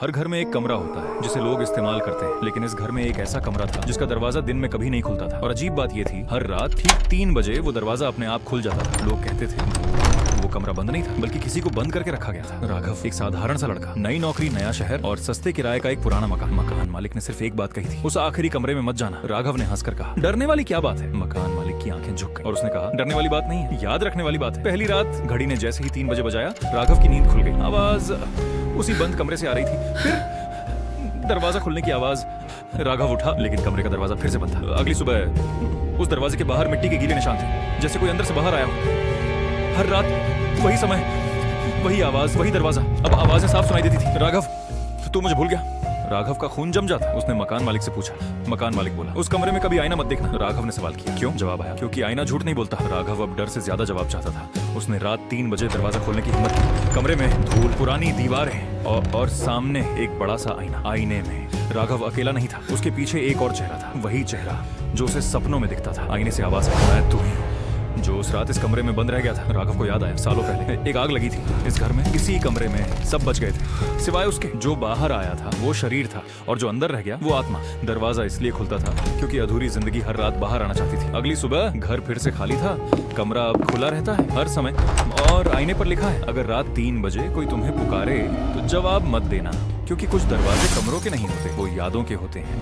हर घर में एक कमरा होता है जिसे लोग इस्तेमाल करते हैं, लेकिन इस घर में एक ऐसा कमरा था जिसका दरवाजा दिन में कभी नहीं खुलता था। और अजीब बात ये थी, हर रात ठीक 3 बजे वो दरवाजा अपने आप खुल जाता था। लोग कहते थे वो कमरा बंद नहीं था, बल्कि किसी को बंद करके रखा गया था। राघव एक साधारण सा लड़का, नई नौकरी, नया शहर और सस्ते किराए का एक पुराना मकान। मकान मालिक ने सिर्फ एक बात कही थी, उस आखिरी कमरे में मत जाना। राघव ने हंसकर कहा, डरने वाली क्या बात है? मकान मालिक की आंखें झुक गईं और उसने कहा, डरने वाली बात नहीं है, याद रखने वाली बात है। पहली रात घड़ी ने जैसे ही 3 बजे बजाया, राघव की नींद खुल गई। आवाज उसी बंद कमरे से आ रही थी। फिर दरवाजा खुलने की आवाज। राघव उठा, लेकिन कमरे का दरवाजा फिर से बंद था। अगली सुबह उस दरवाजे के बाहर मिट्टी के गीले निशान थे, जैसे कोई अंदर से बाहर आया हो। हर रात वही समय, वही आवाज, वही दरवाजा। अब आवाजें साफ सुनाई देती थी। राघव, तू मुझे भूल गया? राघव का खून जम जाता। उसने मकान मालिक से पूछा। मकान मालिक बोला, उस कमरे में कभी आईना मत देखना। राघव ने सवाल किया, क्यों? जवाब आया, क्योंकि आईना झूठ नहीं बोलता। राघव अब डर से ज्यादा जवाब चाहता था। उसने रात 3 बजे दरवाजा खोलने की हिम्मत की। कमरे में धूल, पुरानी दीवारें और सामने एक बड़ा सा आईना। आईने में राघव अकेला नहीं था, उसके पीछे एक और चेहरा था। वही चेहरा जो उसे सपनों में दिखता था। आईने से आवाज आई, मैं तू ही हूं जो उस रात इस कमरे में बंद रह गया था। राघव को याद आया, सालों पहले एक आग लगी थी इस घर में। इसी कमरे में सब बच गए थे, सिवाय उसके। जो बाहर आया था वो शरीर था, और जो अंदर रह गया वो आत्मा। दरवाजा इसलिए खुलता था क्योंकि अधूरी जिंदगी हर रात बाहर आना चाहती थी। अगली सुबह घर फिर से खाली था, कमरा अब खुला रहता है हर समय, और आईने पर लिखा है, अगर रात 3 बजे कोई तुम्हें पुकारे तो जवाब मत देना, क्योंकि कुछ दरवाजे कमरों के नहीं होते, वो यादों के होते हैं।